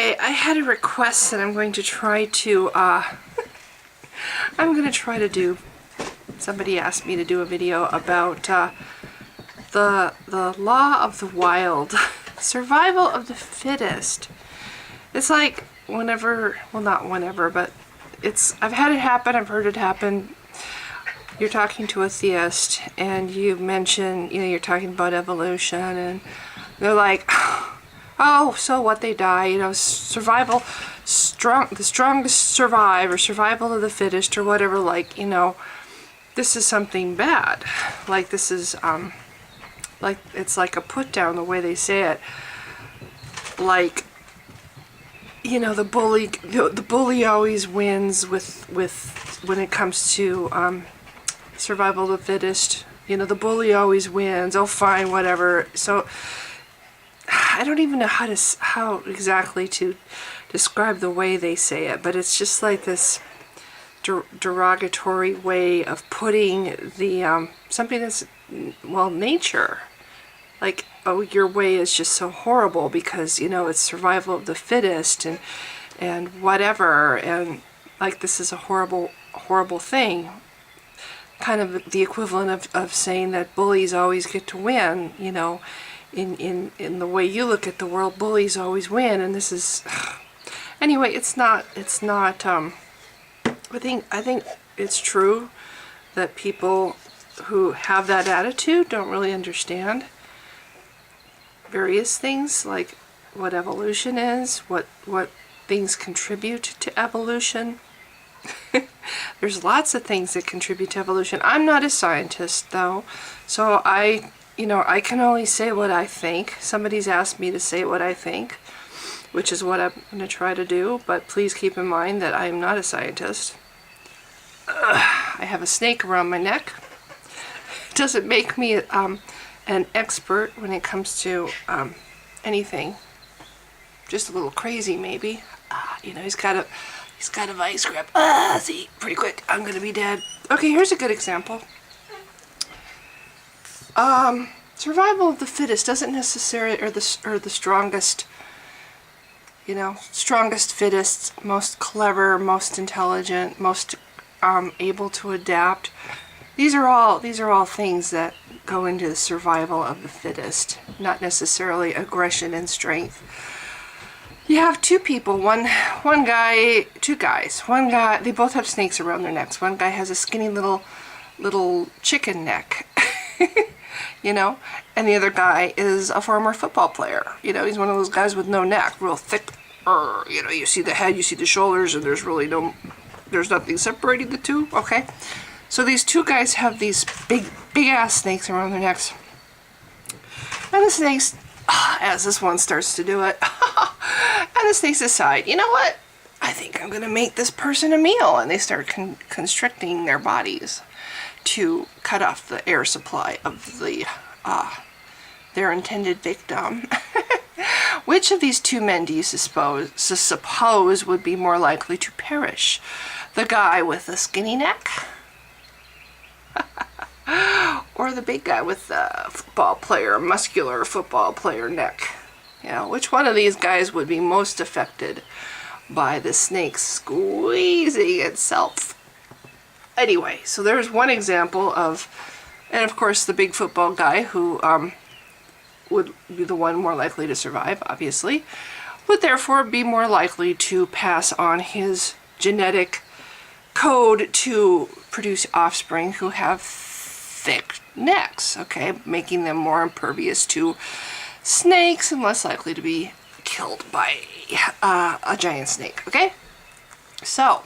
Anyway, I had a request that I'm going to try to, do. Somebody asked me to do a video about the law of the wild, survival of the fittest. It's like whenever, well not whenever, but I've had it happen, I've heard it happen. You're talking to a theist and you mention, you're talking about evolution and they're like, oh, so what, they die, survival, the strongest survive, or survival of the fittest, or whatever, like, this is something bad. Like, this is, like, it's like a put down, the way they say it. Like, the bully always wins when it comes to, survival of the fittest. The bully always wins. Oh, fine, whatever. So, I don't even know how exactly to describe the way they say it, but it's just like this derogatory way of putting the something that's, well, nature. Like, oh, your way is just so horrible because it's survival of the fittest and whatever, and like this is a horrible thing. Kind of the equivalent of saying that bullies always get to win, in the way you look at the world, bullies always win, and this is, anyway, it's not, I think it's true that people who have that attitude don't really understand various things, like what evolution is, what things contribute to evolution. There's lots of things that contribute to evolution. I'm not a scientist, though, so I can only say what I think. Somebody's asked me to say what I think, which is what I'm going to try to do, but please keep in mind that I am not a scientist. I have a snake around my neck. It doesn't make me an expert when it comes to anything. Just a little crazy, maybe. He's got a vice grip. See, pretty quick. I'm gonna be dead. Okay, here's a good example. Survival of the fittest doesn't necessarily, or the strongest, strongest, fittest, most clever, most intelligent, most able to adapt. These are all things that go into the survival of the fittest, not necessarily aggression and strength. You have two people, two guys. One guy, they both have snakes around their necks. One guy has a skinny little chicken neck, and the other guy is a former football player. He's one of those guys with no neck, real thick. You see the head, you see the shoulders, and there's nothing separating the two. Okay, so these two guys have these big ass snakes around their necks, and the snakes, as this one starts to do it, and the snakes decide, you know what? I think I'm gonna make this person a meal, and they start constricting their bodies to cut off the air supply of their intended victim. Which of these two men do you suppose would be more likely to perish? The guy with the skinny neck? Or the big guy with the muscular football player neck? Which one of these guys would be most affected by the snake squeezing itself? Anyway, so there's one example of, and of course the big football guy who would be the one more likely to survive, obviously, would therefore be more likely to pass on his genetic code to produce offspring who have thick necks, okay, making them more impervious to snakes and less likely to be killed by a giant snake, okay? So,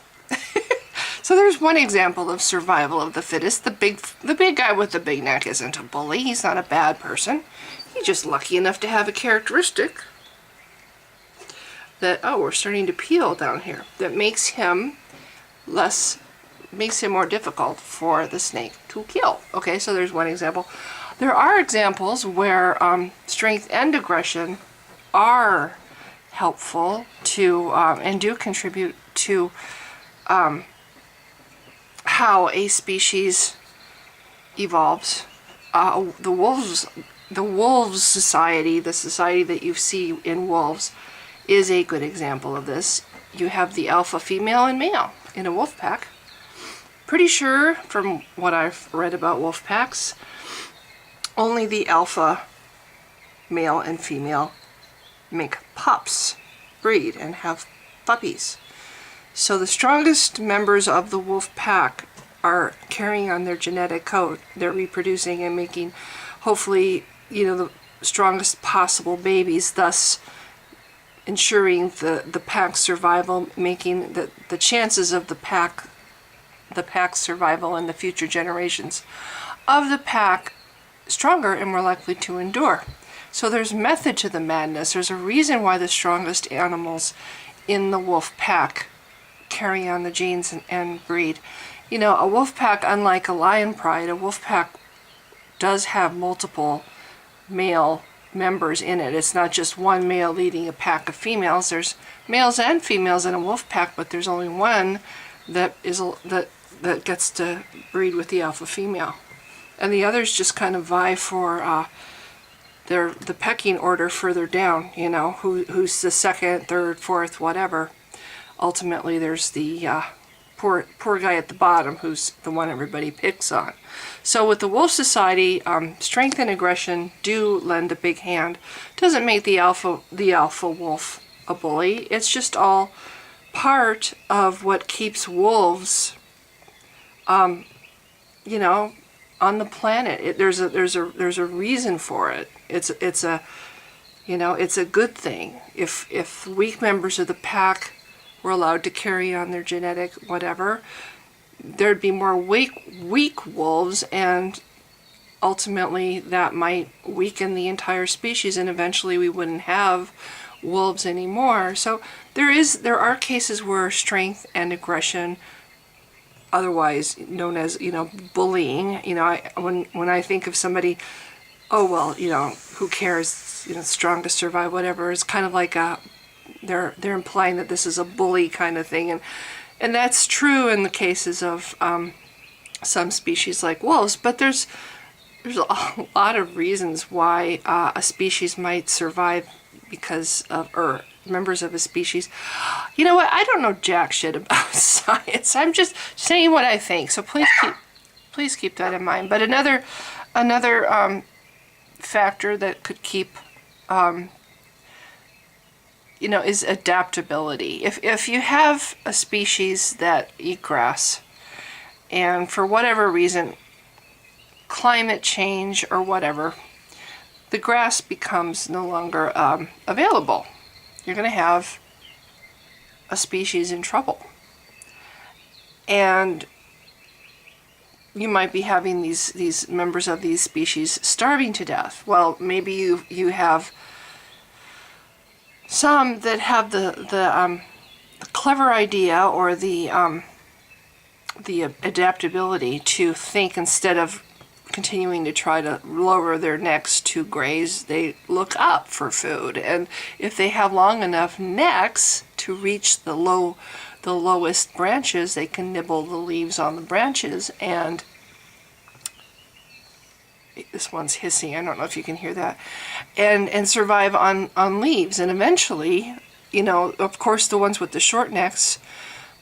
so there's one example of survival of the fittest. The big guy with the big neck isn't a bully. He's not a bad person. He's just lucky enough to have a characteristic that, oh, we're starting to peel down here, that makes him more difficult for the snake to kill. Okay, so there's one example. There are examples where strength and aggression are helpful to and do contribute to how a species evolves. The wolves society, the society that you see in wolves, is a good example of this. You have the alpha female and male in a wolf pack. Pretty sure from what I've read about wolf packs, only the alpha male and female make pups, breed, and have puppies. So the strongest members of the wolf pack are carrying on their genetic code. They're reproducing and making, hopefully, the strongest possible babies, thus ensuring the pack's survival, making the chances of the pack's survival and the future generations of the pack stronger and more likely to endure. So there's method to the madness. There's a reason why the strongest animals in the wolf pack carry on the genes and breed. A wolf pack, unlike a lion pride, a wolf pack does have multiple male members in it. It's not just one male leading a pack of females. There's males and females in a wolf pack, but there's only one that gets to breed with the alpha female, and the others just kind of vie for the pecking order further down. Who's the second, third, fourth, whatever. Ultimately, there's the poor guy at the bottom who's the one everybody picks on. So with the Wolf Society, strength and aggression do lend a big hand. Doesn't make the alpha wolf a bully. It's just all part of what keeps wolves, on the planet. There's a reason for it. It's a good thing. If weak members of the pack were allowed to carry on their genetic whatever, there'd be more weak wolves, and ultimately that might weaken the entire species, and eventually we wouldn't have wolves anymore. So there are cases where strength and aggression, otherwise known as bullying, when I think of somebody, who cares, strong to survive, whatever, it's kind of like they're implying that this is a bully kind of thing, and that's true in the cases of some species like wolves. But there's a lot of reasons why a species might survive because of, or members of a species. You know what? I don't know jack shit about science. I'm just saying what I think. So please keep that in mind. But another factor that could keep is adaptability. If you have a species that eat grass, and for whatever reason, climate change or whatever, the grass becomes no longer available, you're going to have a species in trouble. And you might be having these members of these species starving to death. Well, maybe you have some that have the clever idea or the adaptability to think, instead of continuing to try to lower their necks to graze, they look up for food. And if they have long enough necks to reach the lowest branches, they can nibble the leaves on the branches. And this one's hissing, I don't know if you can hear that, and survive on leaves. And eventually, of course, the ones with the short necks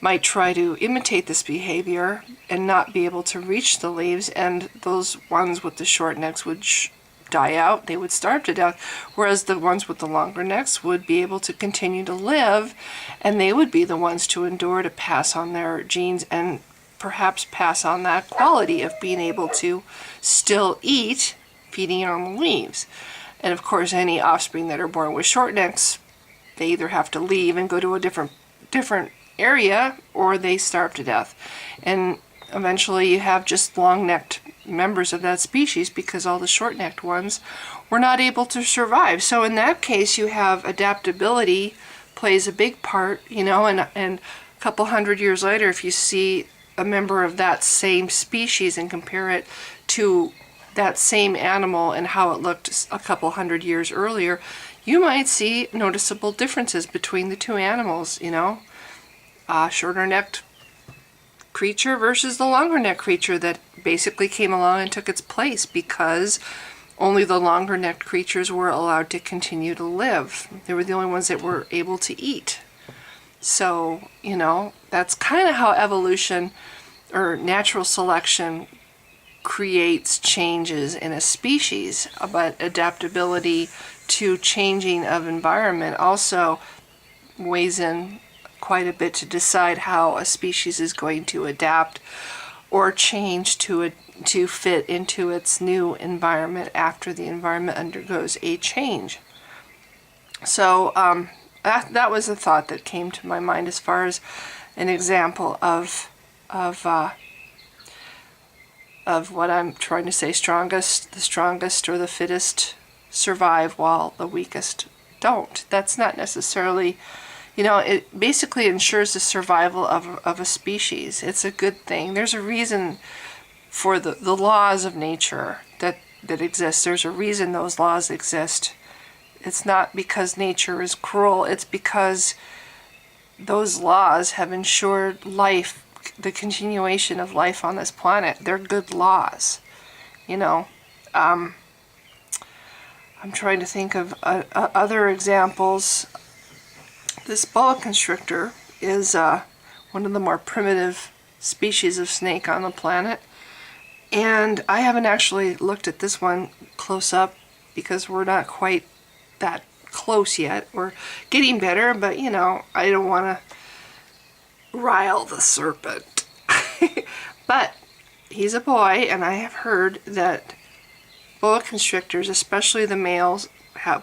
might try to imitate this behavior and not be able to reach the leaves, and those ones with the short necks would die out. They would starve to death, whereas the ones with the longer necks would be able to continue to live, and they would be the ones to endure, to pass on their genes and perhaps pass on that quality of being able to still eat, feeding on the leaves. And of course, any offspring that are born with short necks, they either have to leave and go to a different area, or they starve to death. And eventually you have just long-necked members of that species, because all the short-necked ones were not able to survive. So in that case, you have adaptability plays a big part, and a couple hundred years later, if you see a member of that same species and compare it to that same animal and how it looked a couple hundred years earlier, you might see noticeable differences between the two animals, shorter-necked creature versus the longer-necked creature that basically came along and took its place because only the longer-necked creatures were allowed to continue to live. They were the only ones that were able to eat. So, you know, that's kind of how evolution or natural selection creates changes in a species, but adaptability to changing of environment also weighs in quite a bit to decide how a species is going to adapt or change to fit into its new environment after the environment undergoes a change. So that was a thought that came to my mind as far as an example of what I'm trying to say. The strongest or the fittest survive while the weakest don't. That's not necessarily, you know, it basically ensures the survival of a species. It's a good thing. There's a reason for the laws of nature that exist. There's a reason those laws exist. It's not because nature is cruel. It's because those laws have ensured life, the continuation of life on this planet. They're good laws, you know. I'm trying to think of other examples. This boa constrictor is one of the more primitive species of snake on the planet. And I haven't actually looked at this one close up because we're not quite that close yet. We're getting better, but you know, I don't want to rile the serpent. But he's a boy, and I have heard that boa constrictors, especially the males,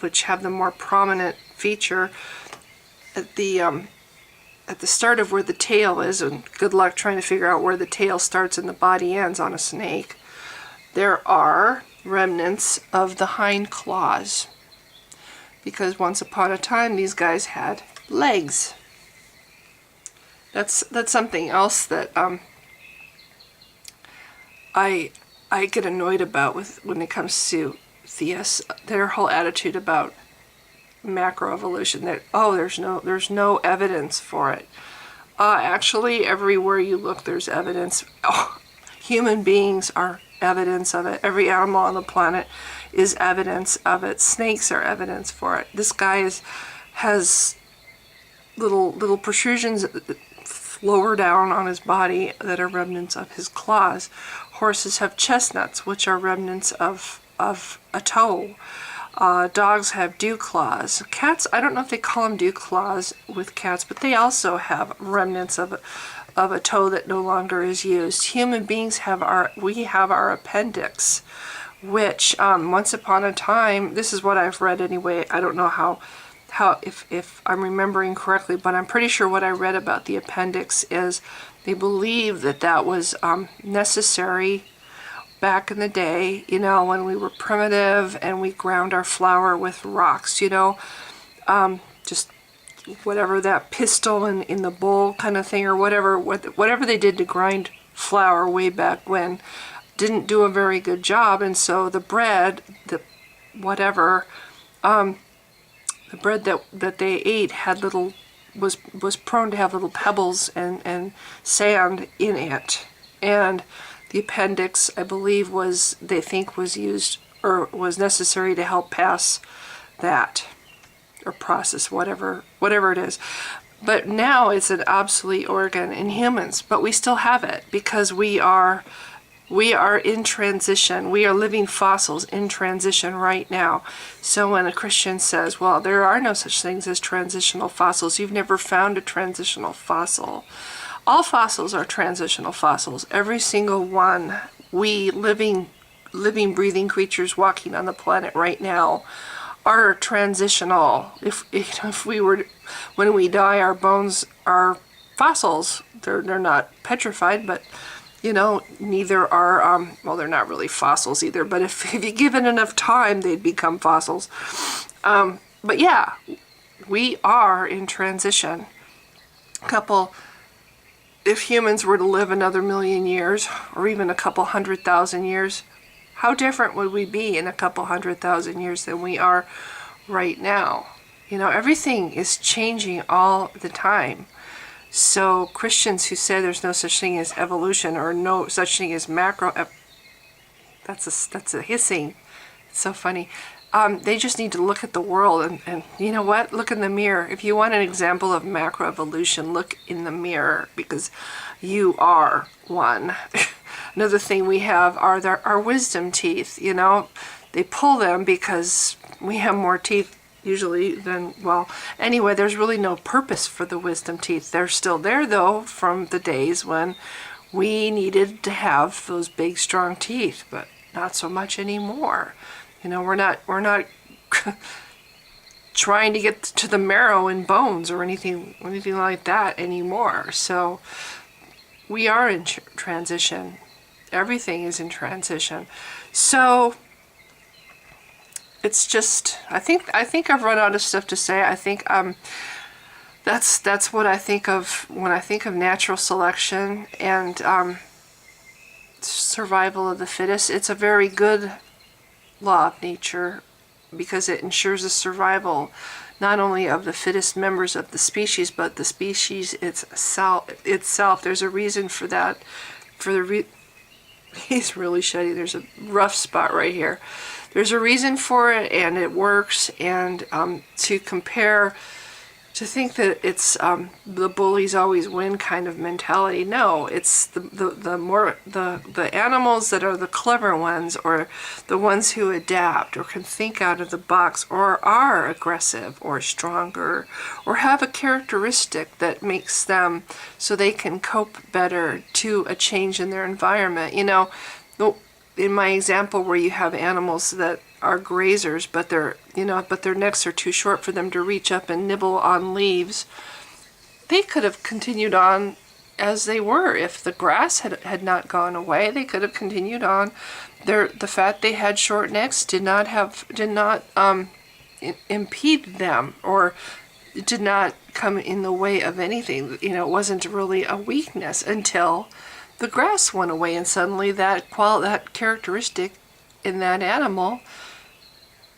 which have the more prominent feature at the start of where the tail is, and good luck trying to figure out where the tail starts and the body ends on a snake, there are remnants of the hind claws. Because once upon a time, these guys had legs. That's something else that I get annoyed about when it comes to theists. Their whole attitude about macroevolution, that there's no evidence for it. Actually, everywhere you look, there's evidence. Human beings are evidence of it. Every animal on the planet is evidence of it. Snakes are evidence for it. This guy has little protrusions lower down on his body that are remnants of his claws. Horses have chestnuts, which are remnants of a toe. Dogs have dew claws. Cats, I don't know if they call them dew claws with cats, but they also have remnants of a toe that no longer is used. Human beings have our appendix, which once upon a time, this is what I've read anyway. I don't know how if I'm remembering correctly, but I'm pretty sure what I read about the appendix is they believe that was necessary back in the day, you know, when we were primitive and we ground our flour with rocks, you know, just whatever, that pistol in the bowl kind of thing, or whatever they did to grind flour way back when didn't do a very good job. And so the bread, the bread that they ate had was prone to have little pebbles and sand in it. And the appendix, I believe, was used or was necessary to help pass that or process whatever it is. But now it's an obsolete organ in humans, but we still have it because we are in transition. We are living fossils in transition right now. So when a Christian says, well, there are no such things as transitional fossils, you've never found a transitional fossil. All fossils are transitional fossils. Every single one. We living, breathing creatures walking on the planet right now are transitional. If we were, when we die, our bones are fossils. They're not petrified, but you know, neither are, well, they're not really fossils either, but if you give it enough time, they'd become fossils. But yeah, we are in transition. If humans were to live another 1,000,000 years, or even a couple 100,000 years, how different would we be in a couple 100,000 years than we are right now? You know, everything is changing all the time. So Christians who say there's no such thing as evolution or no such thing as that's a hissing. so funny. They just need to look at the world and you know what? Look in the mirror. If you want an example of macroevolution, look in the mirror, because you are one. Another thing we have are our wisdom teeth. You know, they pull them because we have more teeth usually than, well, anyway, there's really no purpose for the wisdom teeth. They're still there though from the days when we needed to have those big strong teeth, but not so much anymore. You know, we're not trying to get to the marrow and bones or anything like that anymore. So we are in transition. Everything is in transition. So it's just, I think I've run out of stuff to say. I think that's what I think of when I think of natural selection and survival of the fittest. It's a very good law of nature because it ensures the survival not only of the fittest members of the species, but the species itself. There's a reason for that. He's really shitty. There's a rough spot right here. There's a reason for it, and it works. And to think that it's the bullies always win kind of mentality. No, it's the animals that are the clever ones, or the ones who adapt or can think out of the box, or are aggressive or stronger, or have a characteristic that makes them so they can cope better to a change in their environment. You know, in my example where you have animals that are grazers, but their necks are too short for them to reach up and nibble on leaves, they could have continued on as they were. If the grass had not gone away, they could have continued on. The fact they had short necks did not impede them, or did not come in the way of anything. You know, it wasn't really a weakness until the grass went away, and suddenly that characteristic in that animal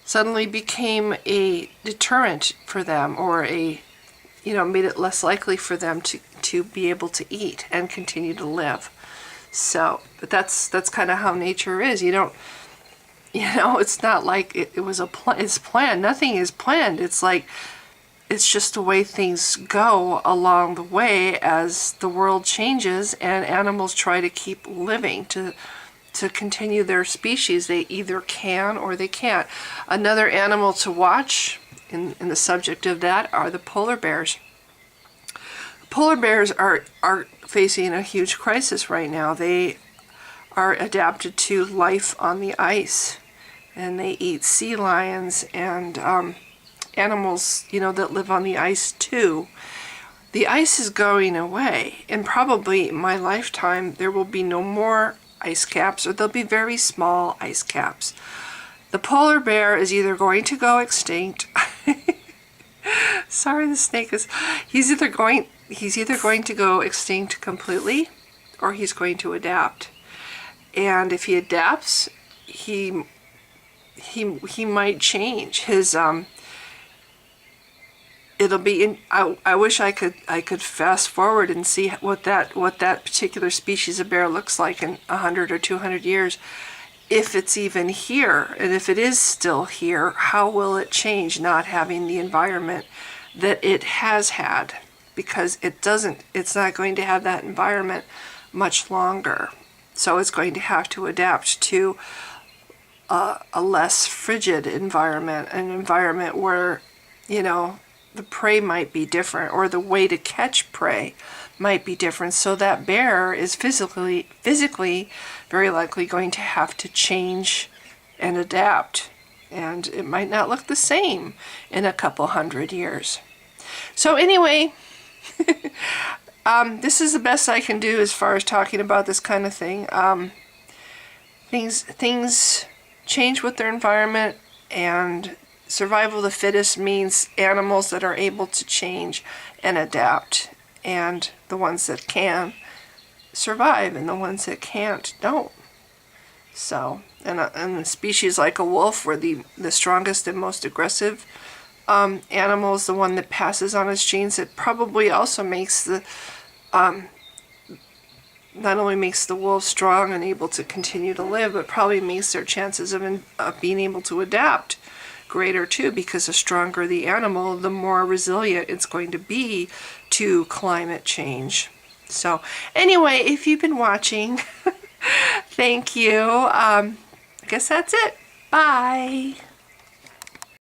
suddenly became a deterrent for them, or made it less likely for them to be able to eat and continue to live. So, but that's kind of how nature is. You don't, it's not like it's planned. Nothing is planned. It's like, it's just the way things go along the way as the world changes and animals try to keep living, to continue their species. They either can or they can't. Another animal to watch in the subject of that are the polar bears. Polar bears are facing a huge crisis right now. They are adapted to life on the ice, and they eat sea lions and animals, that live on the ice too. The ice is going away, and probably in my lifetime there will be no more ice caps, or there'll be very small ice caps. The polar bear is either going to go extinct. Sorry, the snake is. He's either going to go extinct completely, or he's going to adapt. And if he adapts, he might change his it'll be I wish I could fast forward and see what that particular species of bear looks like in 100 or 200 years, if it's even here. And if it is still here, how will it change not having the environment that it has had? Because it's not going to have that environment much longer. So it's going to have to adapt to a less frigid environment, an environment where, the prey might be different, or the way to catch prey might be different. So that bear is physically very likely going to have to change and adapt. And it might not look the same in a couple hundred years. So anyway, this is the best I can do as far as talking about this kind of thing. Things change with their environment, and survival of the fittest means animals that are able to change and adapt, and the ones that can survive, and the ones that can't don't. So, and a species like a wolf, where the strongest and most aggressive animal is the one that passes on its genes, it probably also makes not only makes the wolves strong and able to continue to live, but probably makes their chances of being able to adapt greater too, because the stronger the animal, the more resilient it's going to be to climate change. So anyway, if you've been watching, thank you. I guess that's it. Bye.